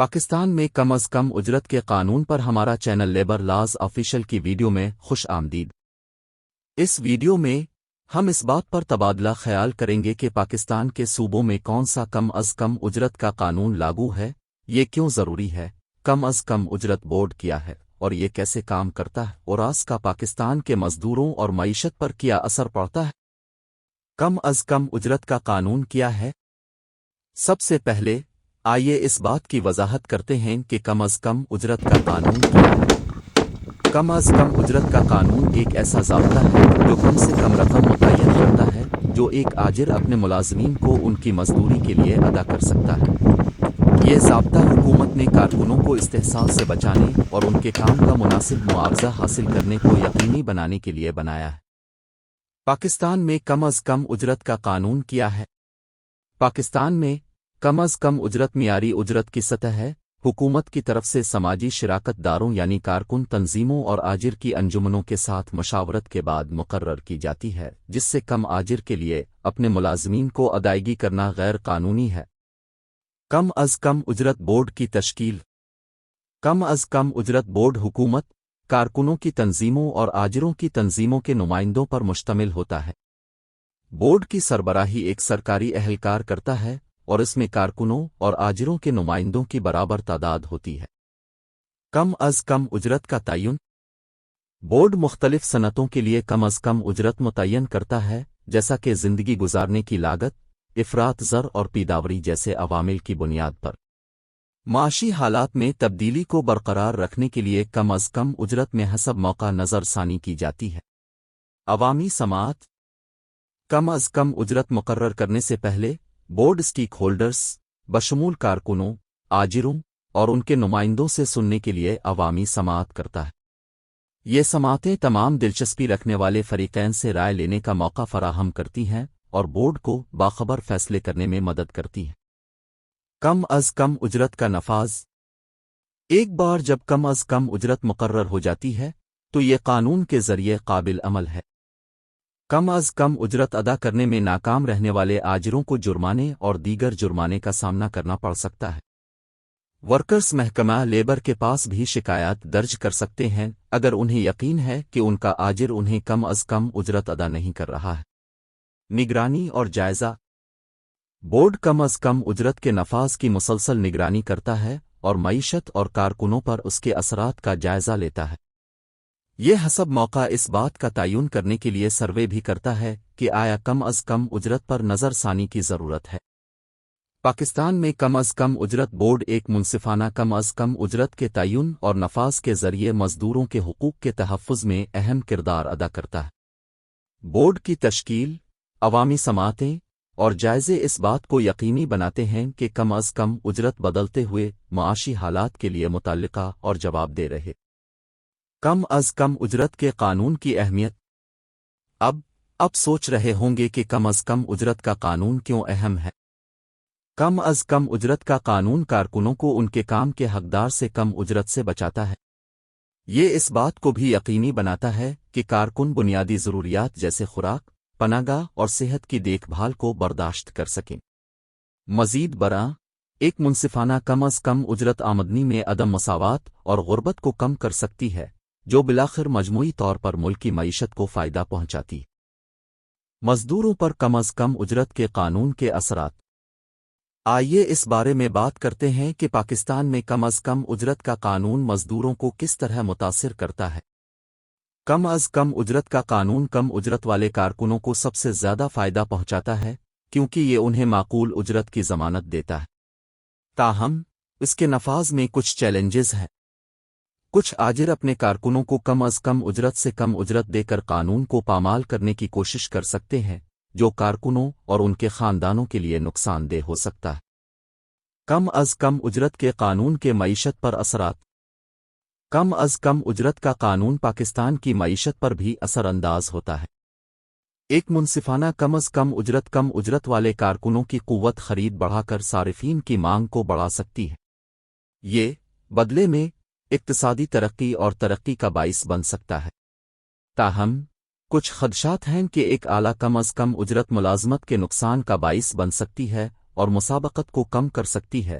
پاکستان میں کم از کم اجرت کے قانون پر ہمارا چینل لیبر لاز آفیشل کی ویڈیو میں خوش آمدید۔ اس ویڈیو میں ہم اس بات پر تبادلہ خیال کریں گے کہ پاکستان کے صوبوں میں کون سا کم از کم اجرت کا قانون لاگو ہے، یہ کیوں ضروری ہے، کم از کم اجرت بورڈ کیا ہے اور یہ کیسے کام کرتا ہے، اور اس کا پاکستان کے مزدوروں اور معیشت پر کیا اثر پڑتا ہے۔ کم از کم اجرت کا قانون کیا ہے؟ سب سے پہلے آئیے اس بات کی وضاحت کرتے ہیں کہ کم از کم اجرت کا قانون کیا ہے۔ کم از کم اجرت کا قانون ایک ایسا ضابطہ ہے جو کم سے کم رقم متعین کرتا ہے جو ایک آجر اپنے ملازمین کو ان کی مزدوری کے لیے ادا کر سکتا ہے۔ یہ ضابطہ حکومت نے کارکنوں کو استحصال سے بچانے اور ان کے کام کا مناسب معاوضہ حاصل کرنے کو یقینی بنانے کے لیے بنایا ہے۔ پاکستان میں کم از کم اجرت کا قانون کیا ہے؟ پاکستان میں کم از کم اجرت معیاری اجرت کی سطح ہے، حکومت کی طرف سے سماجی شراکت داروں یعنی کارکن تنظیموں اور آجر کی انجمنوں کے ساتھ مشاورت کے بعد مقرر کی جاتی ہے، جس سے کم آجر کے لیے اپنے ملازمین کو ادائیگی کرنا غیر قانونی ہے۔ کم از کم اجرت بورڈ کی تشکیل۔ کم از کم اجرت بورڈ حکومت، کارکنوں کی تنظیموں اور آجروں کی تنظیموں کے نمائندوں پر مشتمل ہوتا ہے۔ بورڈ کی سربراہی ایک سرکاری اہلکار کرتا ہے اور اس میں کارکنوں اور آجروں کے نمائندوں کی برابر تعداد ہوتی ہے۔ کم از کم اجرت کا تعین۔ بورڈ مختلف صنعتوں کے لیے کم از کم اجرت متعین کرتا ہے، جیسا کہ زندگی گزارنے کی لاگت، افراط زر اور پیداوری جیسے عوامل کی بنیاد پر۔ معاشی حالات میں تبدیلی کو برقرار رکھنے کے لیے کم از کم اجرت میں حسب موقع نظر ثانی کی جاتی ہے۔ عوامی سماعت۔ کم از کم اجرت مقرر کرنے سے پہلے بورڈ اسٹیک ہولڈرز بشمول کارکنوں، آجروں اور ان کے نمائندوں سے سننے کے لیے عوامی سماعت کرتا ہے۔ یہ سماعتیں تمام دلچسپی رکھنے والے فریقین سے رائے لینے کا موقع فراہم کرتی ہیں اور بورڈ کو باخبر فیصلے کرنے میں مدد کرتی ہیں۔ کم از کم اجرت کا نفاذ۔ ایک بار جب کم از کم اجرت مقرر ہو جاتی ہے تو یہ قانون کے ذریعے قابل عمل ہے۔ کم از کم اجرت ادا کرنے میں ناکام رہنے والے آجروں کو جرمانے اور دیگر جرمانے کا سامنا کرنا پڑ سکتا ہے۔ ورکرز محکمہ لیبر کے پاس بھی شکایات درج کر سکتے ہیں اگر انہیں یقین ہے کہ ان کا آجر انہیں کم از کم اجرت ادا نہیں کر رہا ہے۔ نگرانی اور جائزہ۔ بورڈ کم از کم اجرت کے نفاذ کی مسلسل نگرانی کرتا ہے اور معیشت اور کارکنوں پر اس کے اثرات کا جائزہ لیتا ہے۔ یہ حسب موقع اس بات کا تعین کرنے کے لیے سروے بھی کرتا ہے کہ آیا کم از کم اجرت پر نظر ثانی کی ضرورت ہے۔ پاکستان میں کم از کم اجرت بورڈ ایک منصفانہ کم از کم اجرت کے تعین اور نفاذ کے ذریعے مزدوروں کے حقوق کے تحفظ میں اہم کردار ادا کرتا ہے۔ بورڈ کی تشکیل، عوامی سماعتیں اور جائزے اس بات کو یقینی بناتے ہیں کہ کم از کم اجرت بدلتے ہوئے معاشی حالات کے لیے متعلقہ اور جواب دہ رہے۔ کم از کم اجرت کے قانون کی اہمیت۔ اب سوچ رہے ہوں گے کہ کم از کم اجرت کا قانون کیوں اہم ہے۔ کم از کم اجرت کا قانون کارکنوں کو ان کے کام کے حقدار سے کم اجرت سے بچاتا ہے۔ یہ اس بات کو بھی یقینی بناتا ہے کہ کارکن بنیادی ضروریات جیسے خوراک، پناہ گاہ اور صحت کی دیکھ بھال کو برداشت کر سکیں۔ مزید برآں، ایک منصفانہ کم از کم اجرت آمدنی میں عدم مساوات اور غربت کو کم کر سکتی ہے، جو بالآخر مجموعی طور پر ملک کی معیشت کو فائدہ پہنچاتی ہے۔ مزدوروں پر کم از کم اجرت کے قانون کے اثرات۔ آئیے اس بارے میں بات کرتے ہیں کہ پاکستان میں کم از کم اجرت کا قانون مزدوروں کو کس طرح متاثر کرتا ہے۔ کم از کم اجرت کا قانون کم اجرت والے کارکنوں کو سب سے زیادہ فائدہ پہنچاتا ہے کیونکہ یہ انہیں معقول اجرت کی ضمانت دیتا ہے۔ تاہم اس کے نفاذ میں کچھ چیلنجز ہیں۔ کچھ آجر اپنے کارکنوں کو کم از کم اجرت سے کم اجرت دے کر قانون کو پامال کرنے کی کوشش کر سکتے ہیں، جو کارکنوں اور ان کے خاندانوں کے لیے نقصان دہ ہو سکتا ہے۔ کم از کم اجرت کے قانون کے معیشت پر اثرات۔ کم از کم اجرت کا قانون پاکستان کی معیشت پر بھی اثر انداز ہوتا ہے۔ ایک منصفانہ کم از کم اجرت والے کارکنوں کی قوت خرید بڑھا کر صارفین کی مانگ کو بڑھا سکتی ہے۔ یہ بدلے میں اقتصادی ترقی اور ترقی کا باعث بن سکتا ہے۔ تاہم کچھ خدشات ہیں کہ ایک اعلیٰ کم از کم اجرت ملازمت کے نقصان کا باعث بن سکتی ہے اور مسابقت کو کم کر سکتی ہے،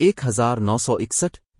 1961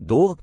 2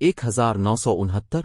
1969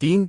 3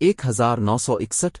1961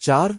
4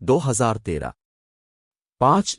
2013। 5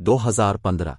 2015।